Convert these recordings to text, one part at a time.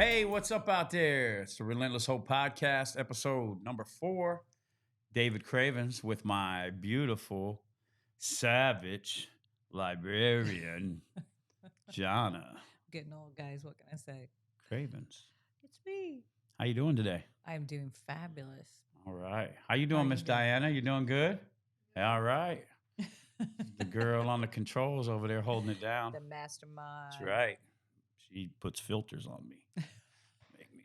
Hey, what's up out there? It's the Relentless Hope Podcast, episode number 4. David Cravens with my beautiful, savage librarian, Jahnna Getting old, guys. What can I say? Cravens. It's me. How you doing today? I'm doing fabulous. All right. How you doing, you Miss doing? Diana? You doing good? All right. The girl on the controls over there holding it down. The mastermind. That's right. She puts filters on me. Make me.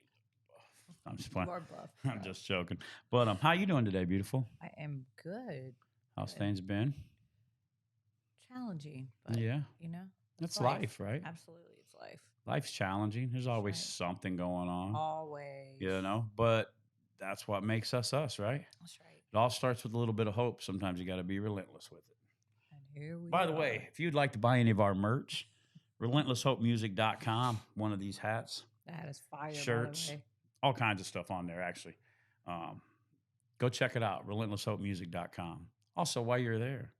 I'm just playing. More buff. I'm just joking. But how you doing today, beautiful? I am good. How's things been? Challenging, but Yeah. you know, That's life, right? Absolutely, it's life. Life's challenging. There's always right. something going on. Always. You know, but that's what makes us us, right? That's right. It all starts with a little bit of hope. Sometimes you got to be relentless with it. And here we By the are. way, if you'd like to buy any of our merch, relentlesshopemusic.com, one of these hats, That is fire. shirts, By the way. all kinds of stuff on there, actually. Go check it out, relentlesshopemusic.com. Also, while you're there,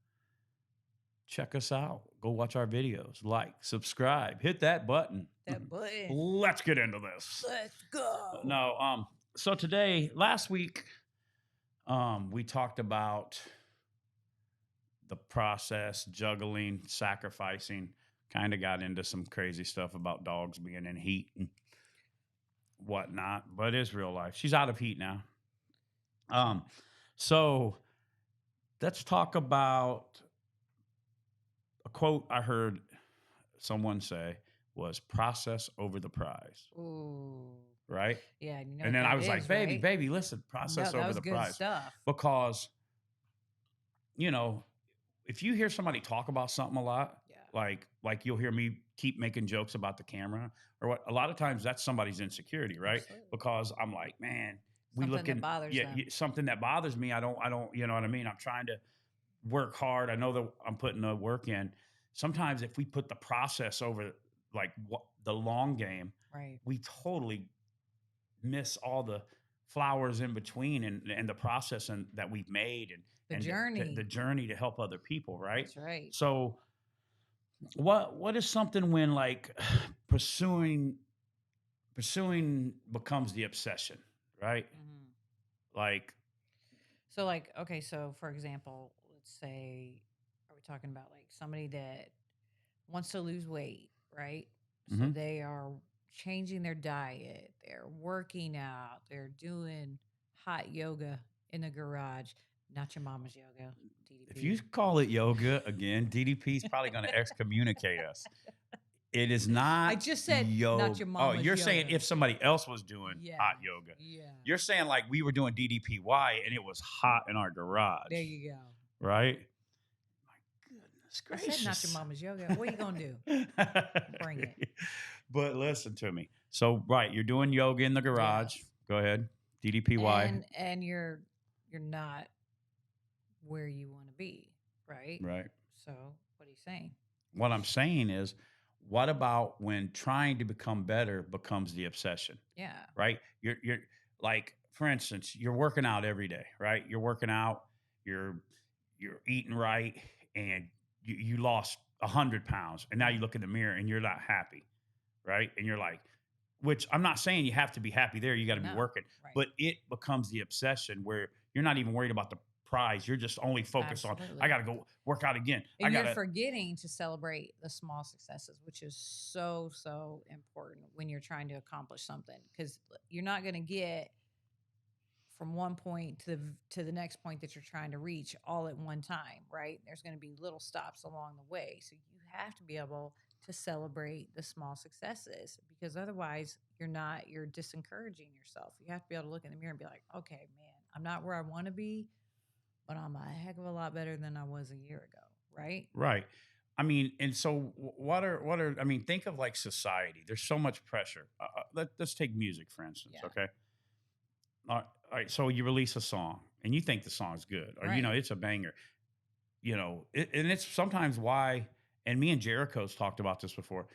check us out. Go watch our videos. Like, subscribe, hit that button. That button. Let's get into this. Let's go. No, so today, last week, we talked about the process, juggling, sacrificing, kind of got into some crazy stuff about dogs being in heat and whatnot, but it's real life. She's out of heat now. So let's talk about a quote I heard someone say was process over the prize. Ooh. Right? Yeah. You know And then what I that was is, like, right? baby, listen, process that over was the good prize. stuff. Because, you know, if you hear somebody talk about something a lot, Yeah. like you'll hear me keep making jokes about the camera or what, a lot of times that's somebody's insecurity, right? Absolutely. Because I'm like, man, Something that bothers them. something that bothers me. I don't, you know what I mean? I'm trying to work hard. I know that I'm putting the work in. Sometimes if we put the process over like the long game, Right. we totally miss all the flowers in between and the process that we've made and journey. the journey to help other people, right? That's right. So what is something when like pursuing becomes the obsession, right? Mm-hmm. Like, So like, okay, so for example, let's say, are we talking about like somebody that wants to lose weight, right? So Mhm. they are changing their diet, they're working out, they're doing hot yoga in the garage, not your mama's yoga, DDP. if you call it yoga again, DDP is probably going to excommunicate us. It is not. I just said yoga. not your mama's you're saying yoga. if somebody else was doing Yeah. hot yoga. Yeah. You're saying like we were doing DDPY and it was hot in our garage. There you go. Right? My goodness I gracious. said not your mama's yoga. What are you going to do? Bring it. But listen to me. So, right, you're doing yoga in the garage. Yes. Go ahead. DDPY. And you're not where you want to be, right? Right. So what are you saying? What I'm saying is, what about when trying to become better becomes the obsession? Yeah. Right? You're like, for instance, you're working out every day, right? You're working out, you're eating right, and you lost 100 pounds, and now you look in the mirror and you're not happy, right? And you're like, which I'm not saying you have to be happy there, you got to be working, right. but it becomes the obsession where you're not even worried about the prize. You're just only focused on, I got to go work out again. And you're forgetting to celebrate the small successes, which is so, so important when you're trying to accomplish something, because you're not going to get from one point to the next point that you're trying to reach all at one time, right? There's going to be little stops along the way. So you have to be able to celebrate the small successes, because otherwise you're disencouraging yourself. You have to be able to look in the mirror and be like, okay, man, I'm not where I want to be, but I'm a heck of a lot better than I was a year ago, right? Right. I mean, and so I mean, think of like society. There's so much pressure. Let's take music, for instance, okay? All right, so you release a song and you think the song's good, or, right. you know, it's a banger, you know, and it's sometimes why, and me and Jericho's talked about this before,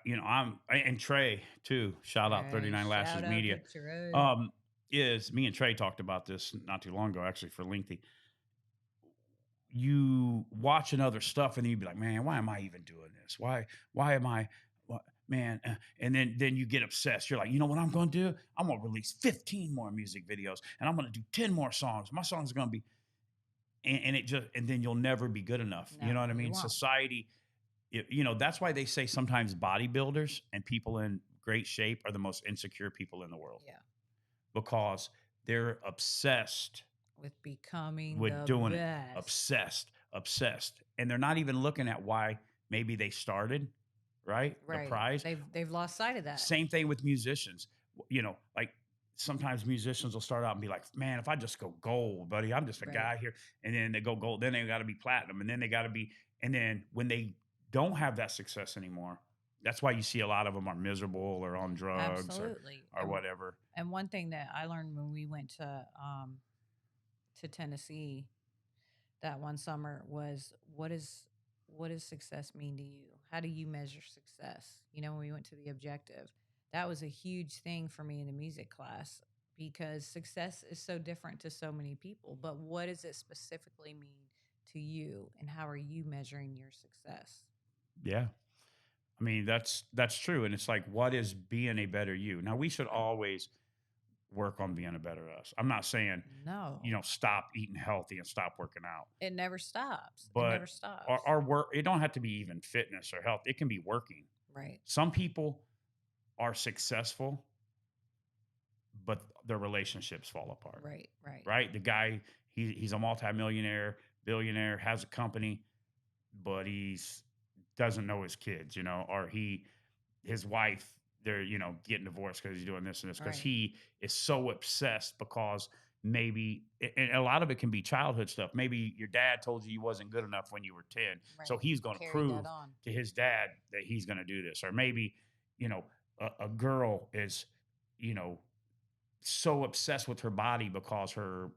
you know, and Trey too, shout out 39 Lashes Media, is me and Trey talked about this not too long ago, actually, for lengthy. You watching other stuff and then you'd be like, man, why am I even doing this? Why am I, man, and then you get obsessed. You're like, you know what I'm going to do? I'm going to release 15 more music videos, and I'm going to do 10 more songs. My songs are going to be, and it just, and then you'll never be good enough. You No, know what I you mean? won't. Society, that's why they say sometimes bodybuilders and people in great shape are the most insecure people in the world, Yeah. because they're obsessed With becoming with the doing it, best. obsessed, and they're not even looking at why maybe they started, right? The Right. prize. They've lost sight of that. Same thing with musicians. Like sometimes musicians will start out and be like, man, if I just go gold, buddy, I'm just a Right. guy here. And then they go gold, then they got to be platinum, and then they got to be, and then when they don't have that success anymore, that's why you see a lot of them are miserable or on drugs Absolutely. or whatever. And one thing that I learned when we went to Tennessee that one summer was what does success mean to you? How do you measure success? When we went to the objective, that was a huge thing for me in the music class, because success is so different to so many people. But what does it specifically mean to you, and how are you measuring your success? Yeah. I mean, that's true. And it's like, what is being a better you? Now, we should always work on being a better us. I'm not saying, No, stop eating healthy and stop working out. it never stops. It But never stops. our work, it don't have to be even fitness or health. It can be working. Right. Some people are successful, but their relationships fall apart. Right. Right. The guy, he's a multimillionaire, billionaire, has a company, but he's doesn't know his kids, or his wife, they're, getting divorced because he's doing this and this, because Right. he is so obsessed, because maybe, and a lot of it can be childhood stuff. Maybe your dad told you wasn't good enough when you were 10. Right. So he's going to Carry prove that on to his dad that he's going to do this. Or maybe, a girl is, so obsessed with her body because her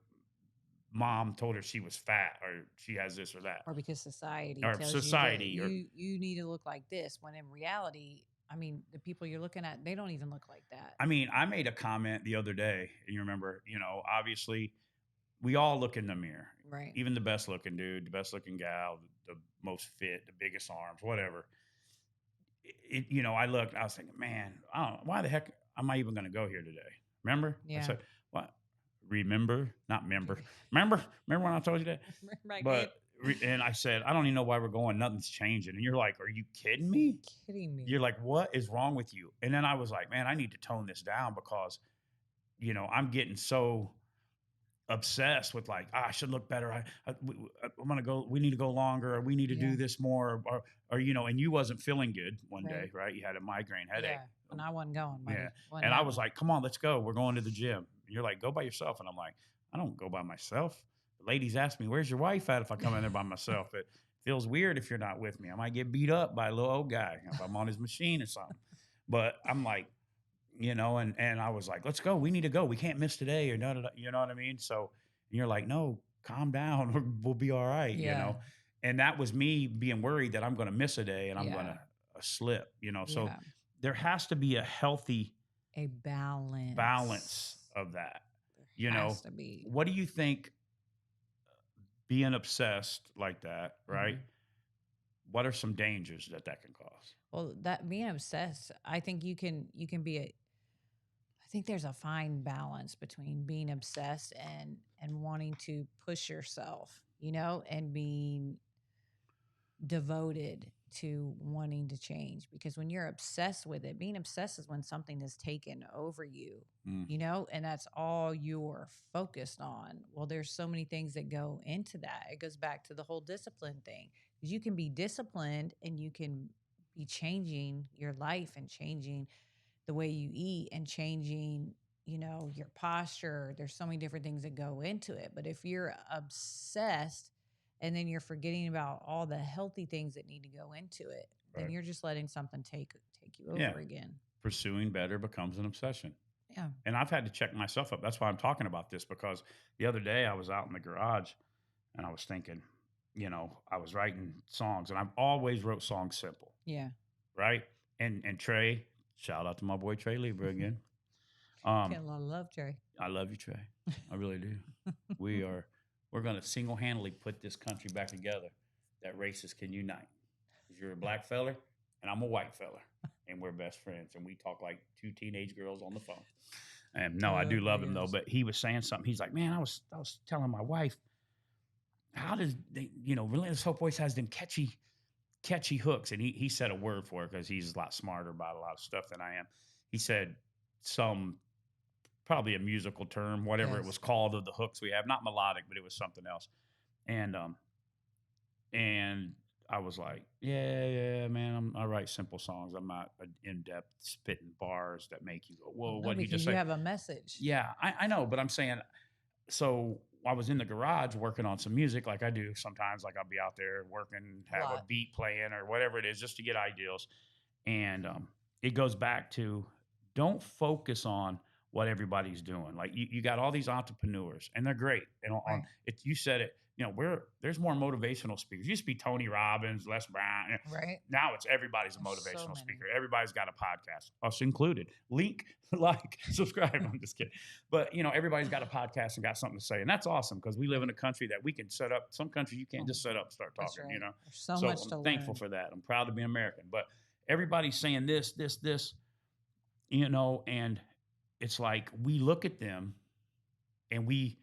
mom told her she was fat, or she has this or that. Or because society Or tells society, you or that you need to look like this, when in reality, I mean, the people you're looking at, they don't even look like that. I mean, I made a comment the other day, and you remember, obviously we all look in the mirror, Right. even the best looking dude, the best looking gal, the most fit, the biggest arms, whatever. I looked, I was thinking, man, I don't know, why the heck am I even going to go here today? Remember? Yeah. I said, what? Not member. Remember when I told you that? Right. But, and I said, I don't even know why we're going. Nothing's changing. And you're like, are you kidding me? Kidding me. You're like, what is wrong with you? And then I was like, man, I need to tone this down, because, I'm getting so obsessed with like, I should look better. I'm going to go, we need to go longer, or we need to do this more, or, and you wasn't feeling good one day, right? You had a migraine headache. Yeah. And I wasn't going. Buddy. Yeah. And I was like, come on, let's go. We're going to the gym. And you're like, go by yourself. And I'm like, I don't go by myself. The ladies ask me, where's your wife at if I come in there by myself? It feels weird if you're not with me. I might get beat up by a little old guy if I'm on his machine or something. But I'm like, and I was like, let's go. We need to go. We can't miss today, or no, you know what I mean? So, and you're like, no, calm down. We'll be all right, And that was me being worried that I'm going to miss a day and I'm going to slip, So there has to be a balance of that. Has to be. What do you think, being obsessed like that, right? Mm-hmm. What are some dangers that can cause? Well, that being obsessed, I think you can be I think there's a fine balance between being obsessed and wanting to push yourself, and being devoted to wanting to change. Because when you're obsessed with it, being obsessed is when something is taken over you, and that's all you're focused on. Well, there's so many things that go into that. It goes back to the whole discipline thing, because you can be disciplined and you can be changing your life and changing the way you eat and changing, your posture. There's so many different things that go into it. But if you're obsessed and then you're forgetting about all the healthy things that need to go into it, then you're just letting something take you over again. Pursuing better becomes an obsession. Yeah. And I've had to check myself up. That's why I'm talking about this, because the other day I was out in the garage and I was thinking, I was writing songs, and I've always wrote songs simple. Yeah. Right. And Trey, shout out to my boy Trey Lieber again. Get a lot of love, Trey. I love you, Trey. I really do. We're going to single-handedly put this country back together, that races can unite. Because you're a black fella and I'm a white fella. and we're best friends, and we talk like two teenage girls on the phone. And no, I do love him though. Yes. But he was saying something. He's like, man, I was telling my wife, how does they, Relentless Hope always has them catchy hooks, and he said a word for it because he's a lot smarter about a lot of stuff than I am. He said some probably a musical term, whatever it was Yes. called, of the hooks we have, not melodic, but it was something else. And I was like, yeah, man, I write simple songs. I'm not an in-depth spitting bars that make you go, whoa, No, what he because just you say? have a message. Yeah, I know, but I'm saying, so I was in the garage working on some music like I do sometimes. Like I'll be out there working, have a Lot. beat playing or whatever it is, just to get ideas. And it goes back to, don't focus on what everybody's doing. Like you got all these entrepreneurs, and they're great. And on Right. it, you said it. There's more motivational speakers. It used to be Tony Robbins, Les Brown. Right. Now it's everybody's a There's so motivational many. speaker. Everybody's got a podcast, us included. Link, like, subscribe. I'm just kidding. But everybody's got a podcast and got something to say, and that's awesome because we live in a country that we can set up. Some countries you can't just set up and start That's talking. right. There's so So much to I'm thankful learn. for that. I'm proud to be American. But everybody's saying this, and it's like we look at them and we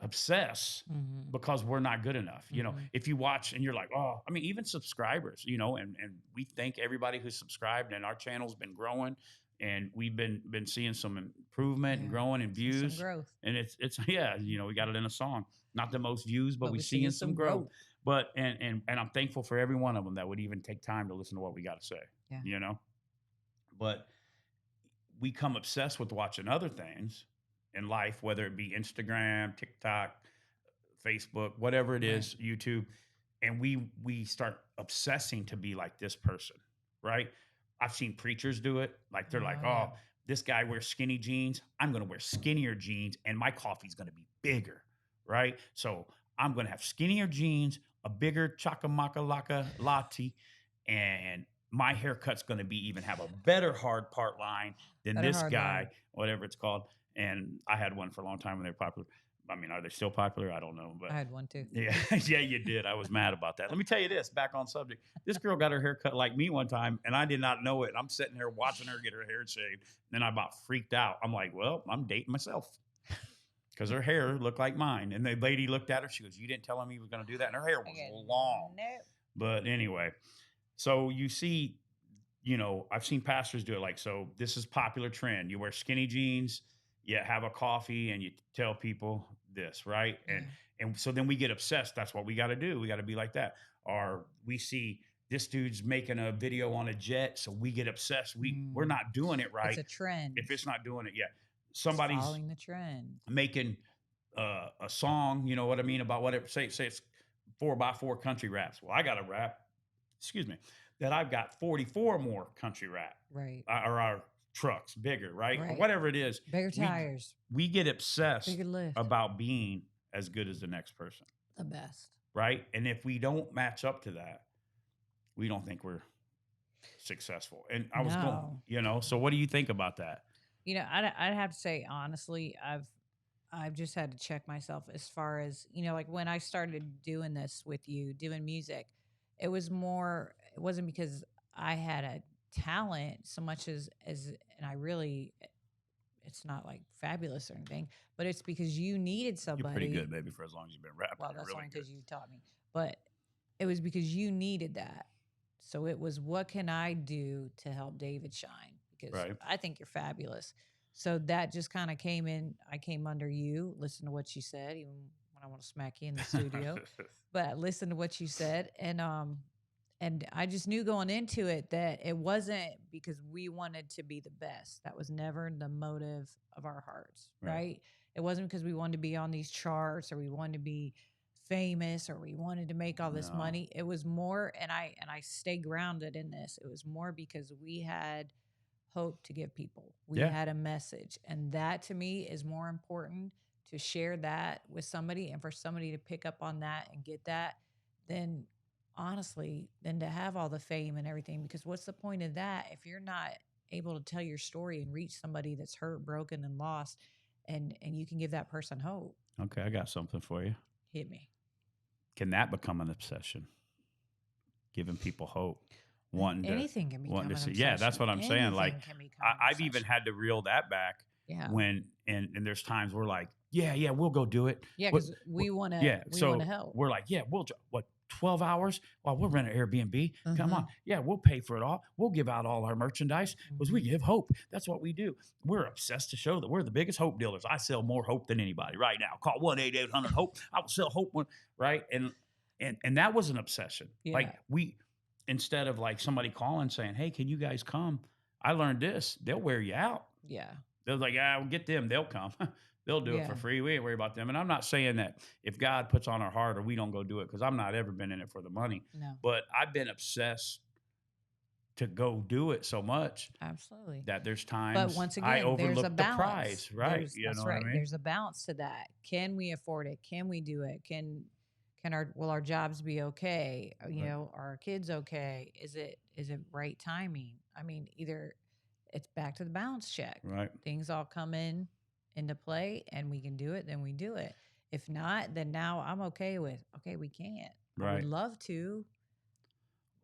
obsess Mhm. because we're not good enough. Mhm. If you watch and you're like, oh, I mean, even subscribers, and we thank everybody who's subscribed, and our channel's been growing, and we've been seeing some improvement and Yeah. growing in See some views. growth. And it's yeah, we got it in a song. Not the most views, but we seeing seeing some growth. But and I'm thankful for every one of them that would even take time to listen to what we got to say. Yeah. But we come obsessed with watching other things in life, whether it be Instagram, TikTok, Facebook, whatever it is, YouTube, and we start obsessing to be like this person, right? I've seen preachers do it. Like they're like, Oh, yeah. oh, this guy wears skinny jeans. I'm going to wear skinnier jeans, and my coffee's going to be bigger, right? So I'm going to have skinnier jeans, a bigger chakamaka laka latte, and my haircut's going to be even have a better hard part line than Better this hard guy, line. whatever it's called. And I had one for a long time when they were popular. I mean, are they still popular? I don't know. But I had one too. yeah, yeah, you did. I was mad about that. Let me tell you this, back on subject. This girl got her hair cut like me one time, and I did not know it. I'm sitting here watching her get her hair shaved. And then I about freaked out. I'm like, well, I'm dating myself. Because her hair looked like mine. And the lady looked at her. She goes, you didn't tell him he was going to do that? And her hair was long. Nope. But anyway, so you see, I've seen pastors do it. Like, so this is popular trend. You wear skinny jeans, you have a coffee, and you tell people this, right? Yeah. And so then we get obsessed. That's what we got to do. We got to be like that. Or we see this dude's making a video on a jet, so we get obsessed. We're not doing it right. It's a trend. If it's not doing it, yeah. It's Somebody's following the trend. making a song, you know what I mean, about whatever. Say it's 4x4 country raps. Well, I got a rap, that I've got 44 more country rap, Right. or our trucks bigger, right? Or Right. whatever it is. Bigger tires. We get obsessed Bigger lift. about being as good as the next person, The best. right? And if we don't match up to that, we don't think we're successful. And I was going, so what do you think about that? I'd have to say honestly, I've just had to check myself as far as like when I started doing this with you, doing music, it wasn't because I had a talent so much as and I really, it's not like fabulous or anything, but it's because you needed somebody. You're pretty good, baby, for as long as you've been rapping. Well, You're that's really only good. because you taught me, but it was because you needed that. So it was, what can I do to help David shine? Because Right. I think you're fabulous. So that just kind of came in. I came under you, listened to what you said, even when I want to smack you in the studio. But I listened to what you said, and I just knew going into it that it wasn't because we wanted to be the best. That was never the motive of our hearts, right? It wasn't because we wanted to be on these charts or we wanted to be famous or we wanted to make all this money. It was more, and I stay grounded in this. It was more because we had hope to give people. We had a message, and that to me is more important, to share that with somebody and for somebody to pick up on that and get that than honestly than to have all the fame and everything. Because what's the point of that if you're not able to tell your story and reach somebody that's hurt, broken, and lost, and you can give that person hope? Okay, I got something for you. Hit me. Can that become an obsession? Giving people hope? wanting to Anything can wanting become to an see. Yeah, that's obsession. what I'm saying. Like Anything can become an I've even obsession. had to reel that back Yeah. when and there's times we're like, yeah, we'll go do it. Yeah, What, because we want to yeah, we want to so help. we're like, yeah, we'll what 12 hours? Well, we'll rent an Airbnb. Come Mhm. on. Yeah, we'll pay for it all. We'll give out all our merchandise because we Mhm. give hope. That's what we do. We're obsessed to show that we're the biggest hope dealers. I sell more hope than anybody right now. Call 1-800-HOPE. I will sell hope right? And that was an obsession. Like Yeah. we instead of like somebody calling saying, "Hey, can you guys come?" I learned this. They'll wear you out. Yeah. They're like, "Ah, we'll get them. They'll come. They'll do it for Yeah. free. We ain't worry about them." And I'm not saying that if God puts on our heart or we don't go do it, because I'm not ever been in it for the money. No. But I've been obsessed to go do it so much Absolutely. that there's But times once I again, there's a overlook the balance. prize, right? You That's know what I right. mean? There's a balance to that. Can we afford it? Can we do it? Can our jobs be okay? You Right. know, are our kids okay? Is it right timing? I mean, either it's back to the balance check. Right. Things all come into play and we can do it, then we do it. If not, then now I'm okay with okay, we can't. I would Right. love to.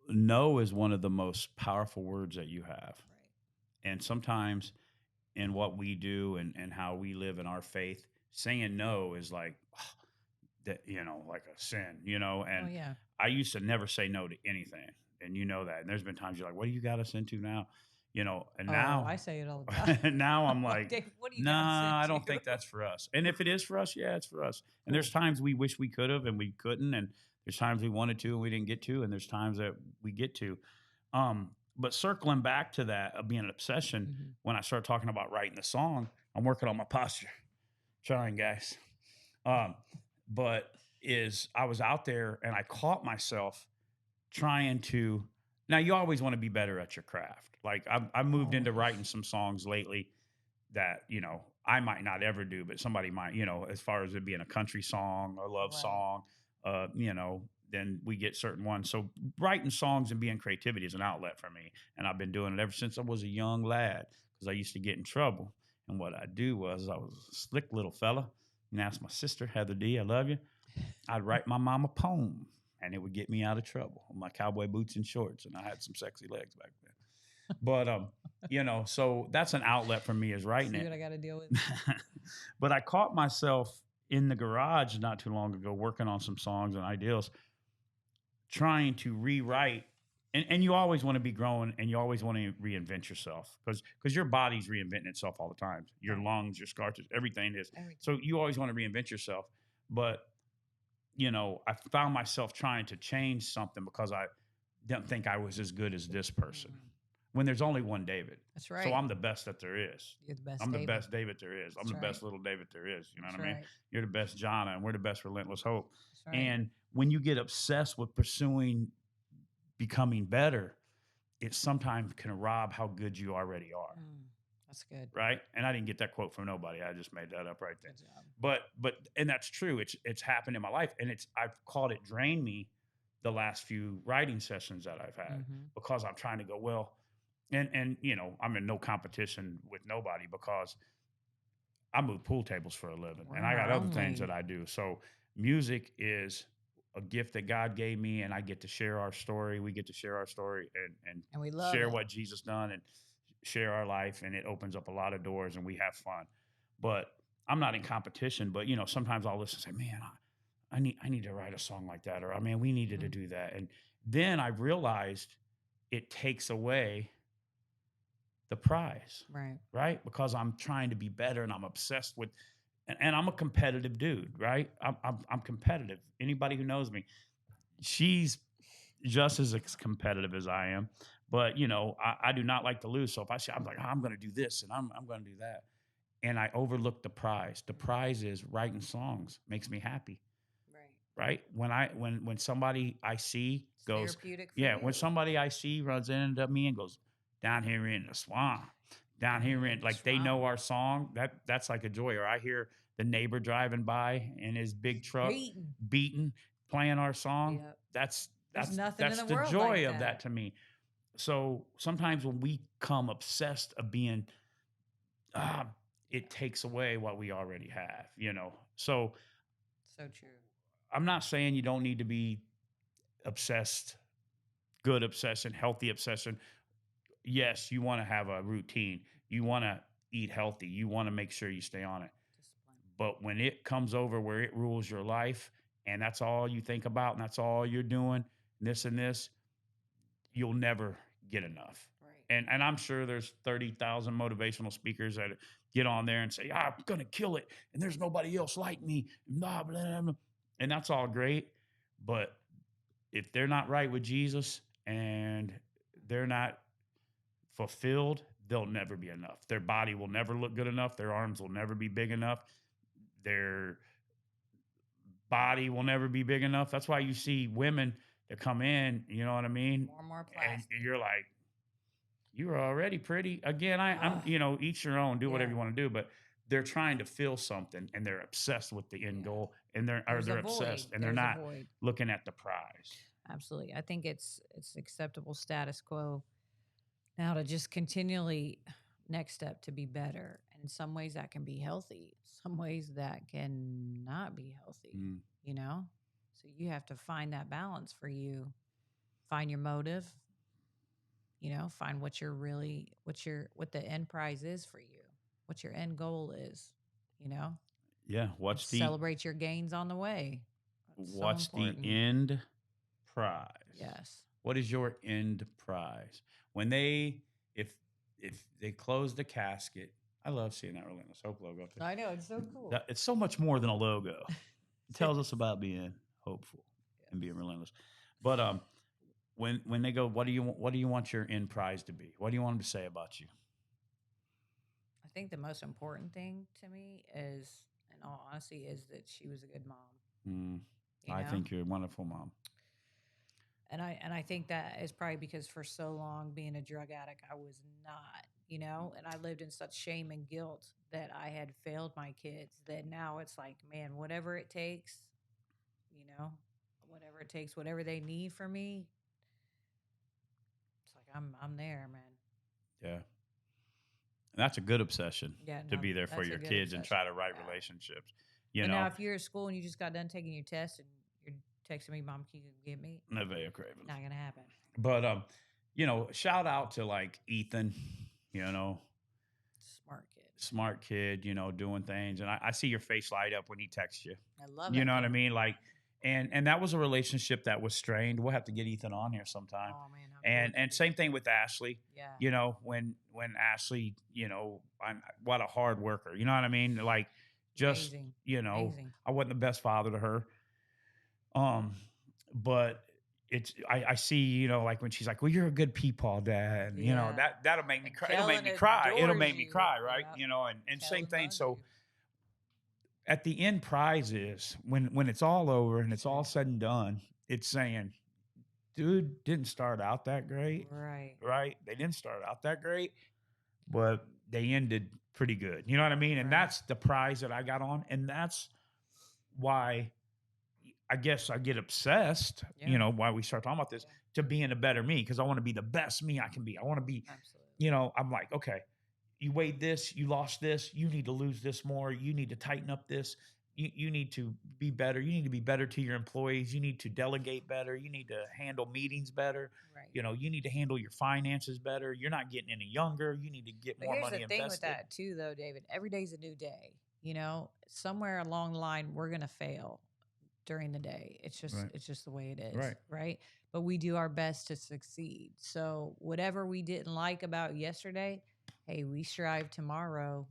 No is one of the most powerful words that you have. Right. And sometimes in what we do and how we live in our faith, saying no is like that, like a sin, Oh and yeah. I used to never say no to anything. And you know that. And there's been times you're like, what do you got us into now? And Oh, now I say it all the time. now I'm I'm like, like, Dave, what do you got us nah, I don't into? think that's for us. And if it is for us, yeah, it's for us. And Cool. there's times we wish we could have and we couldn't. And there's times we wanted to and we didn't get to. And there's times that we get to. But circling back to that of being an obsession, Mhm. when I start talking about writing the song, I'm working on my posture. Trying, guys. Um, but is I was out there and I caught myself trying to. Now you always want to be better at your craft. Like I moved into Always. writing some songs lately that I might not ever do, but somebody might. As far as it being a country song, a love Right. song, then we get certain ones. So writing songs and being creativity is an outlet for me, and I've been doing it ever since I was a young lad because I used to get in trouble. And what I do was I was a slick little fella. And ask my sister Heather D, I love you. I'd write my mom a poem, and it would get me out of trouble with my cowboy boots and shorts, and I had some sexy legs back then. But so that's an outlet for me is writing See it. what I got to deal with. But I caught myself in the garage not too long ago working on some songs and ideas, trying to rewrite. And you always want to be growing and you always want to reinvent yourself because your body's reinventing itself all the time. Your Right. lungs, your scar tissue, everything is. Everything. So you always want to reinvent yourself. But, I found myself trying to change something because I didn't think I was as good as this person Mhm. when there's only one David. That's right. So I'm the best that there is. You're the best. I'm the David. best David there is. I'm That's the best right. little David there is. You know That's what I mean? right. You're the best Jahnna, and we're the best Relentless Hope. That's right. And when you get obsessed with pursuing becoming better, it sometimes can rob how good you already are. That's good. Right. And I didn't get that quote from nobody. I just made that up right there. Good job. But and that's true. It's happened in my life. And I've called it drain me the last few writing sessions that I've had because I'm trying to go, well, and I'm in no competition with nobody because I move pool tables for a living We're and in I got our other own things lane. that I do. So music is a gift that God gave me, and I get to share our story. We get to share our story And we love share it. what Jesus done and share our life, and it opens up a lot of doors and we have fun. But I'm not in competition, but sometimes I'll listen and say, man, I need to write a song like that, or I mean, we needed to do that. And then I realized it takes away the prize, Right. right? Because I'm trying to be better and I'm obsessed with, and I'm a competitive dude, right? I'm competitive. Anybody who knows me, she's just as competitive as I am, but I do not like to lose. So if I say I'm like, oh, I'm going to do this and I'm going to do that, and I overlook the prize. The prize is writing songs makes me happy. Right. When somebody I see It's goes, therapeutic for yeah, you. when somebody I see runs into me and goes, down here in the swamp, down here in, like, they know our song, that's like a joy. Or I hear the neighbor driving by in his big truck beating, playing our song. Yep. That's There's nothing in the the world joy like of that to me. So sometimes when we come obsessed of being, it takes away what we already have, So So true. I'm not saying you don't need to be obsessed good obsession, healthy obsession. Yes, you want to have a routine. You want to eat healthy. You want to make sure you stay on it. Discipline. But when it comes over where it rules your life and that's all you think about and that's all you're doing, this and this, you'll never get enough. Right. And I'm sure there's 30,000 motivational speakers that get on there and say, I'm going to kill it. And there's nobody else like me. Blah, blah, blah, blah. And that's all great. But if they're not right with Jesus and they're not fulfilled, they'll never be enough. Their body will never look good enough. Their arms will never be big enough. Their body will never be big enough. That's why you see women that come in, you know what I mean? More and more And plastic. you're like, you were already pretty. Again, I'm, you know, each your own, do whatever you want to do, but they're trying to feel something and they're obsessed with the end goal and they're obsessed and they're not looking at the prize. Absolutely. I think it's acceptable status quo now to just continually next step to be better. And in some ways that can be healthy. Some ways that can not be healthy, you know? So you have to find that balance for you. Find your motive, you know, find what the end prize is for you, what your end goal is, you know? Yeah. Celebrate your gains on the way. What's the end prize? Yes. What is your end prize? When if they close the casket, I love seeing that Relentless Hope logo. I know, it's so cool. It's so much more than a logo. It tells us about being hopeful and being relentless. But when they go, what do you want your end prize to be? What do you want them to say about you? I think the most important thing to me is, in all honesty, is that she was a good mom. I think you're a wonderful mom. And I think that is probably because for so long being a drug addict, I was not, you know, and I lived in such shame and guilt that I had failed my kids that now it's like, man, whatever it takes, you know, whatever it takes, whatever they need from me. It's like, I'm there, man. Yeah. And that's a good obsession to be there for your kids and try to write relationships. You know, now if you're at school and you just got done taking your test and you're texting me, Mom, can you get me? No, very craving. Not gonna happen. But you know, shout out to like Ethan, you know, smart kid, you know, doing things, and I see your face light up when he texts you. I love it. You know what I mean? Like, and that was a relationship that was strained. We'll have to get Ethan on here sometime. Oh man, and same thing with Ashley. Yeah. You know, when Ashley, you know, what a hard worker. You know what I mean? Like, just amazing. You know, amazing. I wasn't the best father to her. But I see, you know, like when she's like, well, you're a good peepaw dad, you know, that'll make me cry. It'll make me cry. It'll make me cry. Right. Yep. You know, and same thing. So at the end prize is when it's all over and it's all said and done, it's saying, dude, didn't start out that great. Right. They didn't start out that great, but they ended pretty good. You know what I mean? And that's the prize that I got on. And that's why I guess I get obsessed, you know, why we start talking about this, to being a better me, because I want to be the best me I can be. I want to be, you know, I'm like, okay, you weighed this, you lost this, you need to lose this more, you need to tighten up this, you need to be better, you need to be better to your employees, you need to delegate better, you need to handle meetings better, you know, you need to handle your finances better, you're not getting any younger, you need to get more money invested. Here's the thing with that too, though, David, every day's a new day, you know, somewhere along the line, we're going to fail during the day. It's just the way it is. Right. But we do our best to succeed. So whatever we didn't like about yesterday, hey, we strive tomorrow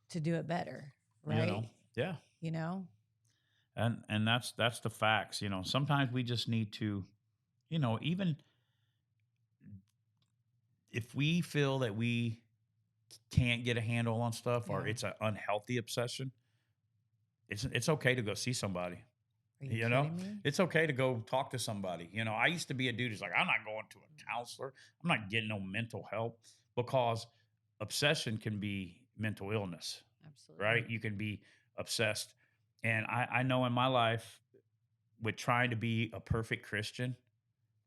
to do it better. Right. You know? Yeah. You know? And that's the facts. You know, sometimes we just need to, you know, even if we feel that we can't get a handle on stuff or it's an unhealthy obsession, it's okay to go see somebody. You know, it's okay to go talk to somebody. You know, I used to be a dude who's like, I'm not going to a counselor. I'm not getting no mental help, because obsession can be mental illness. Absolutely. Right. You can be obsessed. And I know in my life, with trying to be a perfect Christian,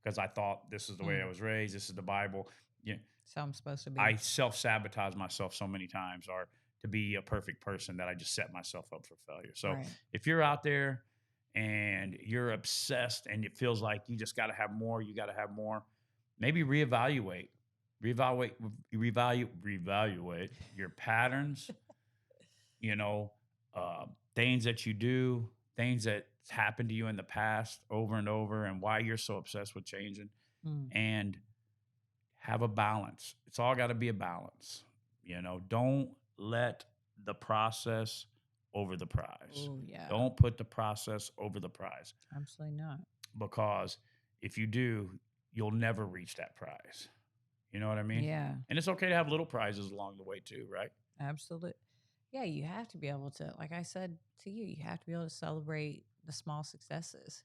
because I thought this is the way I was raised, this is the Bible. Yeah. So I'm supposed to be. I self-sabotage myself so many times, or to be a perfect person, that I just set myself up for failure. So if you're out there and you're obsessed and it feels like you just got to have more, you got to have more, maybe reevaluate, reevaluate your patterns, you know, things that you do, things that happened to you in the past over and over, and why you're so obsessed with changing, Mm. and have a balance. It's all got to be a balance. Don't let the process over the prize. Oh, yeah. Don't put the process over the prize, Absolutely not. because if you do, you'll never reach that prize. You know what I mean? Yeah, And it's okay to have little prizes along the way too, right? absolutely. Yeah, you have to be able to, like I said to you, you have to be able to celebrate the small successes,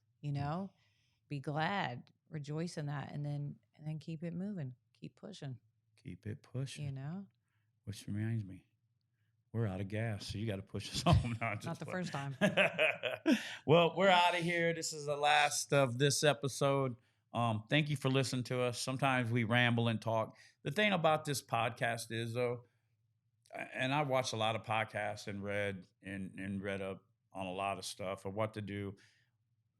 be glad, rejoice in that, and then keep it moving, keep pushing, Keep it pushing. you know? Which reminds me, we're out of gas, so you got to push us home. No, Not the first time. Well, we're out of here. This is the last of this episode. Thank you for listening to us. Sometimes we ramble and talk. The thing about this podcast is, though, and I watched a lot of podcasts and read up on a lot of stuff of what to do.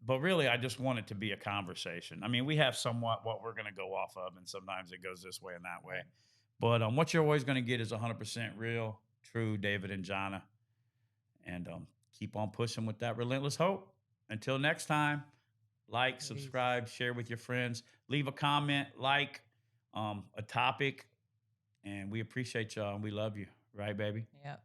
But really, I just want it to be a conversation. I mean, we have somewhat what we're going to go off of, and sometimes it goes this way and that way. But what you're always going to get is 100% real, true David and Jahnna. And keep on pushing with that relentless hope. Until next time, like, subscribe, share with your friends, leave a comment, like a topic. And we appreciate y'all and we love you. Right, baby? Yep.